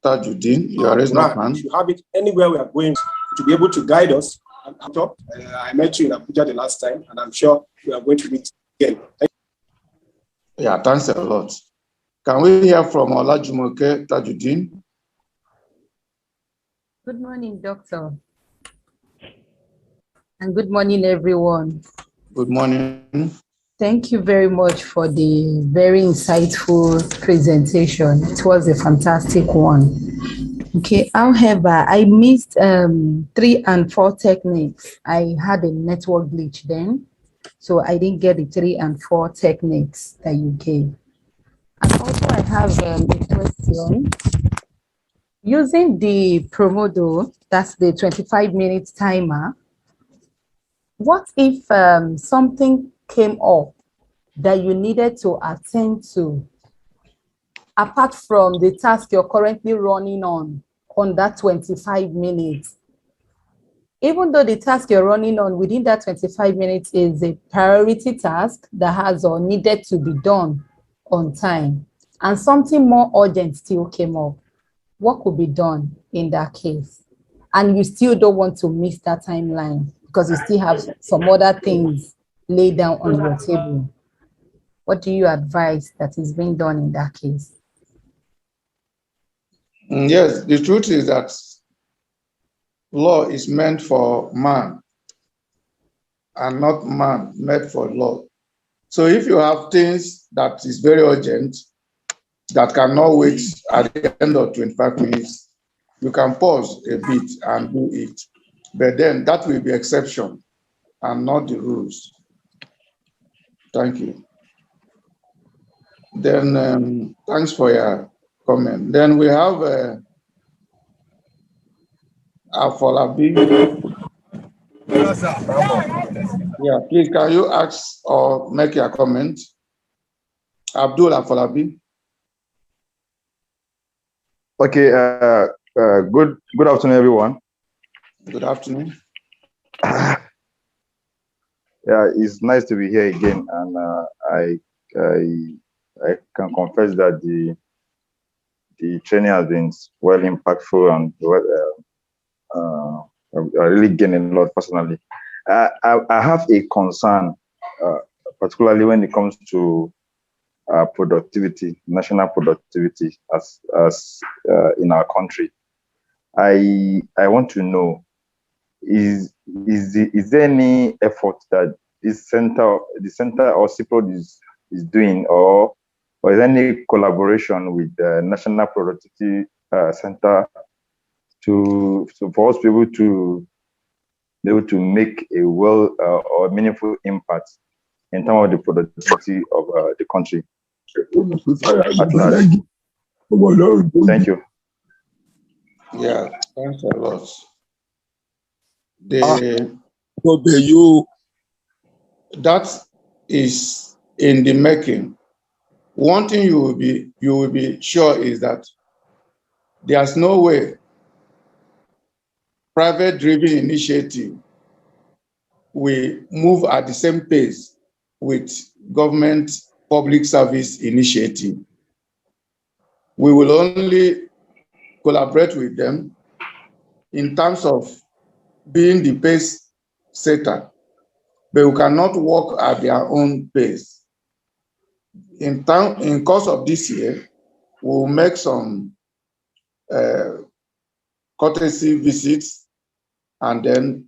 Tajuddin? You are raising your hand. If you have it anywhere we are going to be able to guide us. I met you in Abuja the last time, and I'm sure we are going to meet again. Thank you. Yeah, thanks a lot. Can we hear from Olajumoke Tajuddin? Good morning, Doctor. And good morning, everyone. Good morning. Thank you very much for the very insightful presentation. It was a fantastic one. Okay, however, I missed 3 and 4 techniques. I had a network glitch then, so I didn't get the 3 and 4 techniques that you gave. And also I have a question. Using the Pomodoro, that's the 25-minute timer, what if something came up that you needed to attend to, apart from the task you're currently running on that 25 minutes? Even though the task you're running on within that 25 minutes is a priority task that has or needed to be done on time, and something more urgent still came up, what could be done in that case? And you still don't want to miss that timeline because you still have some other things laid down on your table. What do you advise that is being done in that case? Yes, the truth is that law is meant for man and not man meant for law. So if you have things that is very urgent that cannot wait at the end of 25 minutes, you can pause a bit and do it. But then that will be exception and not the rules. Thank you. Then thanks for your comment. Then we have Afolabi. Yeah, please, can you ask or make your comment? Abdul Afolabi. Okay, good afternoon, everyone. Good afternoon. Yeah, it's nice to be here again, and I can confess that the training has been well impactful and I really gained a lot personally. I have a concern, particularly when it comes to productivity, national productivity as in our country. I want to know, is there any effort that the center or CeProd is doing, or is there any collaboration with the National Productivity Center for us to be able to make a or meaningful impact in terms of the productivity of the country at large? Thank you. Yeah, thanks a lot. That is in the making. One thing you will be sure is that there's no way private-driven initiative will move at the same pace with government public service initiative. We will only collaborate with them in terms of being the pace setter, but we cannot work at their own pace. In course of this year, we'll make some courtesy visits and then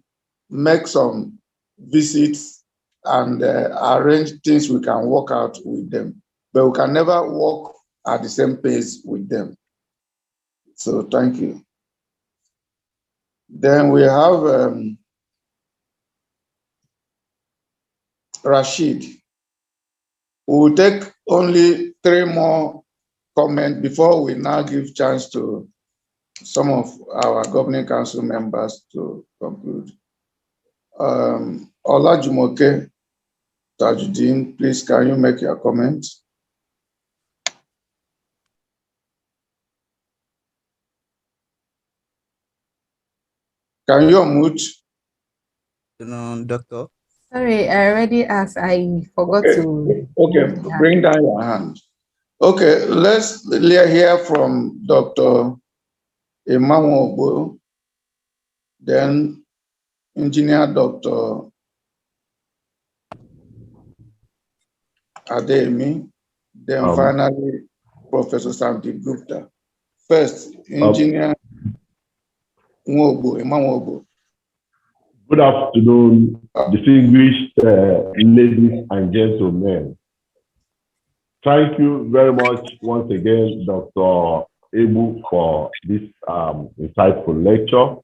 make some visits and arrange things we can work out with them. But we can never work at the same pace with them. So thank you. Then we have Rashid. We will take only 3 more comments before we now give chance to some of our governing council members to conclude. Olajumoke Tajuddin, please, can you make your comment? Can you unmute? Doctor. Sorry, I already asked. I forgot to. Okay, bring down your hand. Okay, let's hear from Dr. Emmanuel, then Engineer Dr. Ademi, then finally Professor Sandeep Gupta. First, Engineer Emmanuel. Good afternoon, distinguished ladies and gentlemen. Thank you very much once again, Dr. Ebu, for this insightful lecture.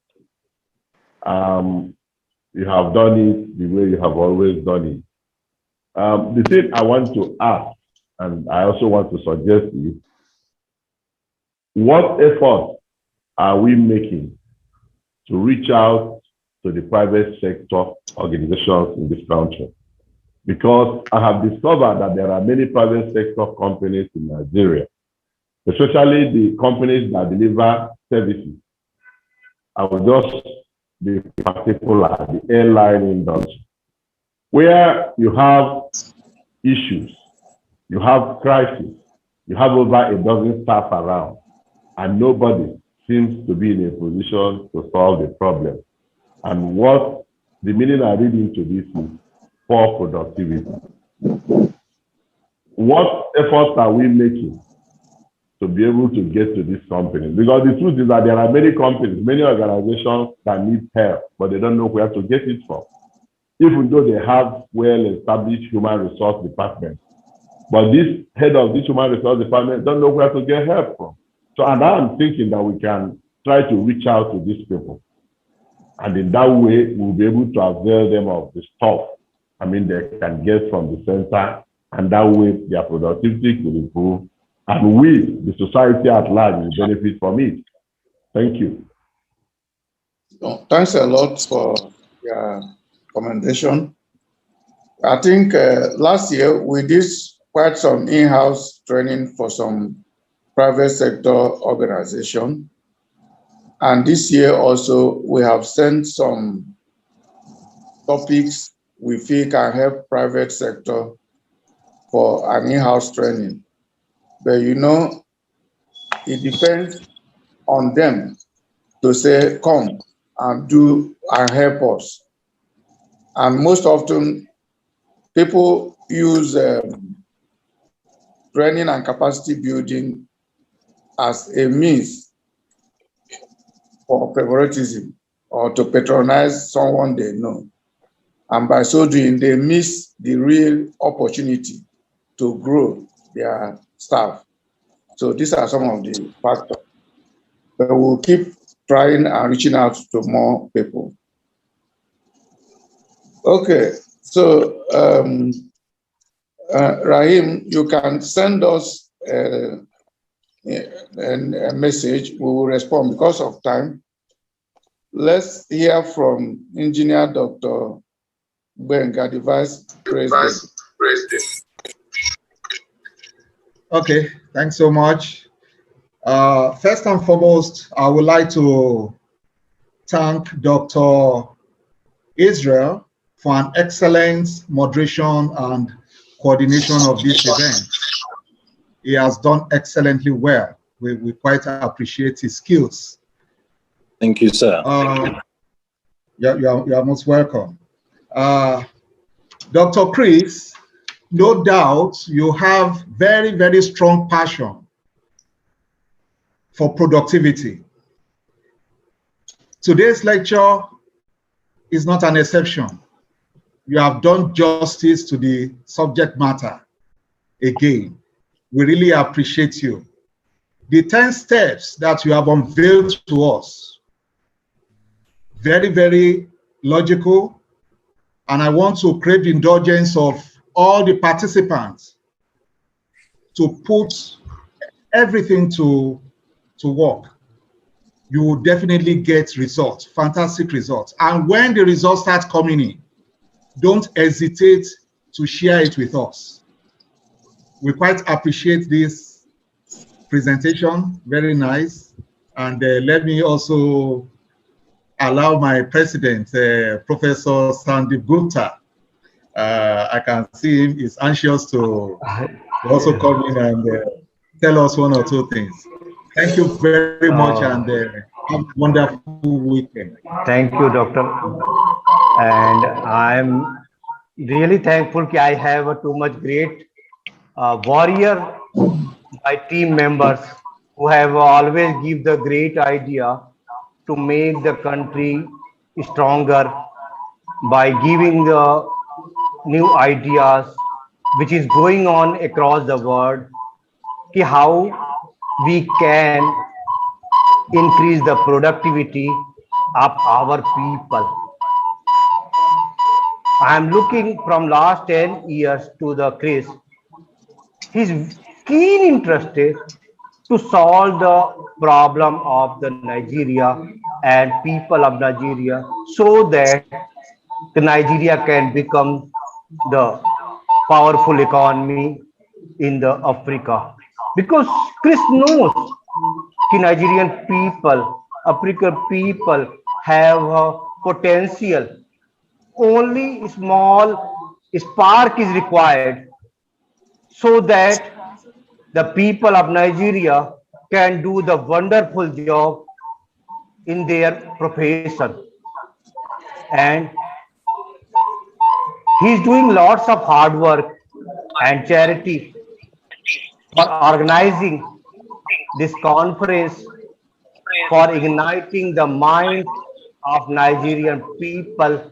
You have done it the way you have always done it. The thing I want to ask, and I also want to suggest is, what effort are we making to reach out to the private sector organizations in this country? Because I have discovered that there are many private sector companies in Nigeria, especially the companies that deliver services. I will just be particular, the airline industry, where you have issues, you have crises, you have over a dozen staff around, and nobody seems to be in a position to solve the problem. And what the meaning I read into this is poor productivity. What efforts are we making to be able to get to these companies? Because the truth is that there are many companies, many organizations that need help, but they don't know where to get it from. Even though they have well-established human resource departments, but this head of this human resource department don't know where to get help from. So, and I'm thinking that we can try to reach out to these people. And in that way, we'll be able to avail them of the stuff, they can get from the center, and that way their productivity will improve. And we, the society at large, will benefit from it. Thank you. Thanks a lot for your commendation. I think last year we did quite some in-house training for some private sector organization. And this year also, we have sent some topics we feel can help private sector for an in-house training. But it depends on them to say, come and do and help us. And most often, people use training and capacity building as a means for favoritism or to patronize someone they know. And by so doing, they miss the real opportunity to grow their staff. So these are some of the factors. But we'll keep trying and reaching out to more people. Okay, so Rahim, you can send us a message. We will respond because of time. Let's hear from Engineer Dr. Benga, the Vice President. Okay, thanks so much. First and foremost, I would like to thank Dr. Israel for an excellent moderation and coordination of this event. He has done excellently well. We quite appreciate his skills. Thank you, sir. You are most welcome. Dr. Chris, no doubt you have very, very strong passion for productivity. Today's lecture is not an exception. You have done justice to the subject matter. Again, we really appreciate you. The 10 steps that you have unveiled to us, very, very logical. And I want to crave the indulgence of all the participants to put everything to work. You will definitely get results, fantastic results. And when the results start coming in, don't hesitate to share it with us. We quite appreciate this presentation, very nice. And let me also allow my president, Professor Sandeep Gupta. I can see him is anxious to also come in and tell us one or two things. Thank you very much and have a wonderful weekend. Thank you, Doctor. And I'm really thankful that I have too much great warrior, my team members who have always give the great idea to make the country stronger by giving the new ideas which is going on across the world, how we can increase the productivity of our people. I am looking from last 10 years to the Chris. He's keen interested to solve the problem of the Nigeria and people of Nigeria so that the Nigeria can become the powerful economy in the Africa. Because Chris knows the Nigerian people, African people have potential. Only small spark is required so that the people of Nigeria can do the wonderful job in their profession. And he's doing lots of hard work and charity for organizing this conference, for igniting the mind of Nigerian people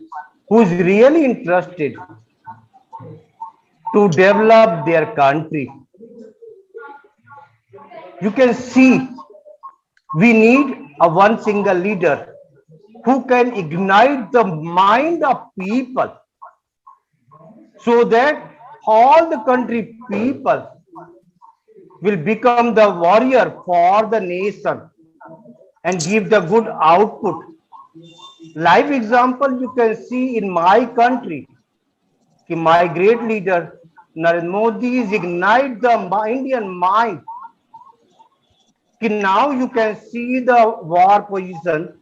who is really interested to develop their country. You can see we need a one single leader who can ignite the mind of people so that all the country people will become the warrior for the nation and give the good output. Live example you can see in my country. My great leader Narendra Modi is ignite the Indian mind. Now you can see the war position.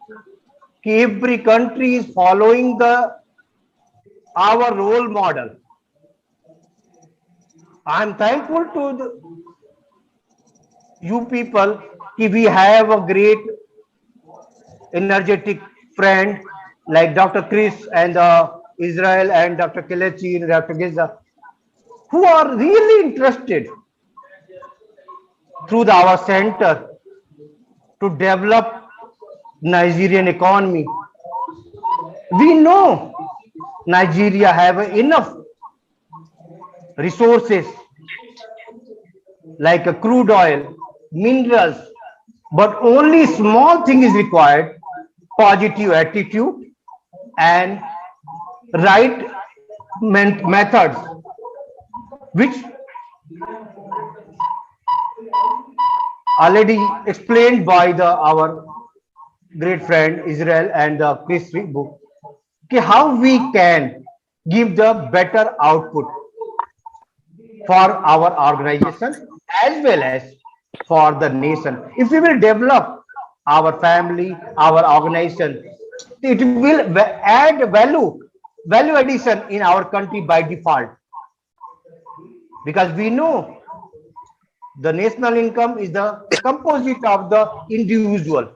Every country is following our role model. I am thankful to you people. We have a great energetic friend like Dr. Chris and Israel and Dr. Kelechi and Dr. Giza, who are really interested through our center to develop Nigerian economy. We know Nigeria have enough resources like a crude oil, minerals, but only small thing is required: positive attitude and right methods, which already explained by our great friend Israel and Chris book, how we can give the better output for our organization as well as for the nation. If we will develop our family, our organization, it will add value addition in our country by default, because we know the national income is the composite of the individual.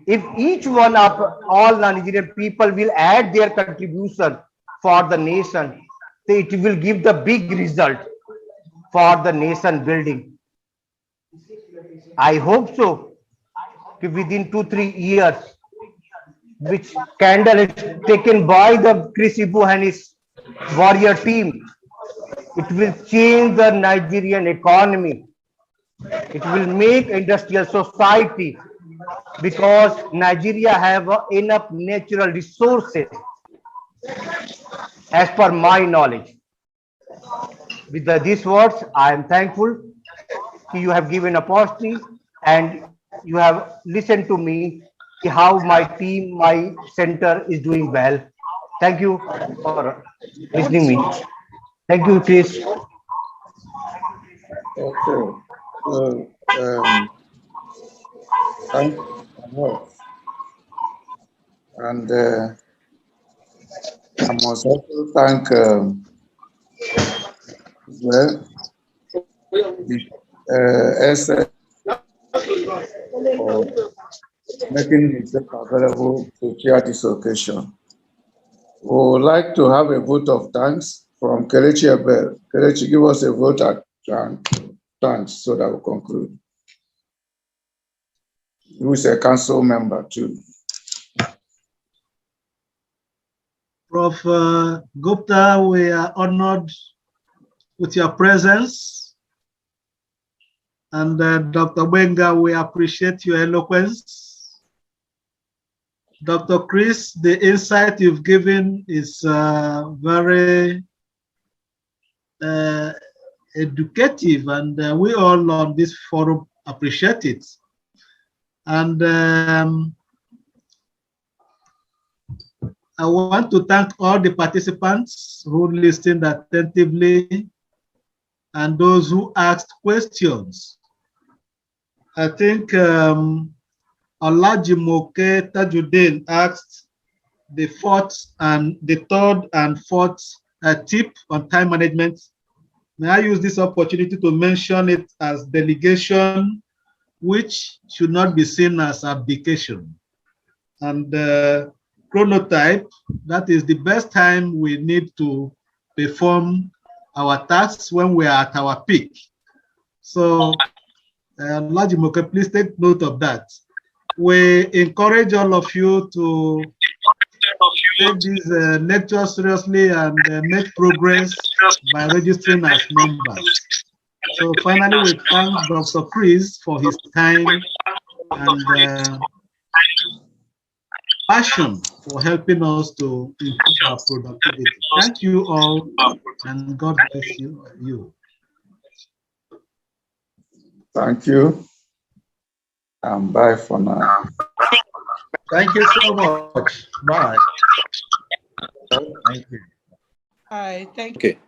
If each one of all Nigerian people will add their contribution for the nation, it will give the big result for the nation building. I hope so. Within 2-3 years, which candle is taken by the Chris Ibu and his warrior team. It will change the Nigerian economy. It will make industrial society, because Nigeria have enough natural resources as per my knowledge. With these words, I am thankful you have given opportunity and you have listened to me how my team, my center is doing well. Thank you for listening me. Thank you, Chris. Okay. Thank you. And I must also thank SF for making himself available to chair this occasion. We would like to have a vote of thanks from Kelechi Abel. Kelechi, give us a vote of thanks so that we conclude. Who is a council member too. Prof. Gupta, we are honored with your presence. And Dr. Benga, we appreciate your eloquence. Dr. Chris, the insight you've given is very educative, and we all on this forum appreciate it. And I want to thank all the participants who listened attentively and those who asked questions. I think Alajimoke Tajuddin asked the third and fourth tip on time management. May I use this opportunity to mention it as delegation, which should not be seen as abdication. And chronotype, that is the best time we need to perform our tasks when we are at our peak. So, Lajimoke, please take note of that. We encourage all of you to take these lectures seriously and make progress by registering as members. So finally, we thank Dr. Chris for his time and passion for helping us to improve our productivity. Thank you all, and God bless you. Thank you, and bye for now. Thank you so much. Bye. Thank you. Hi, thank you. Okay,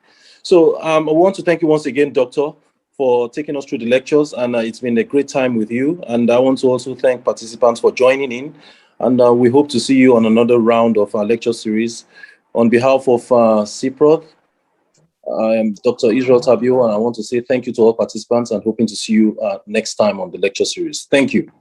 so I want to thank you once again, Doctor, for taking us through the lectures, and it's been a great time with you. And I want to also thank participants for joining in, and we hope to see you on another round of our lecture series. On behalf of CeProd, I am Dr. Israel Tabio, and I want to say thank you to all participants and hoping to see you next time on the lecture series. Thank you.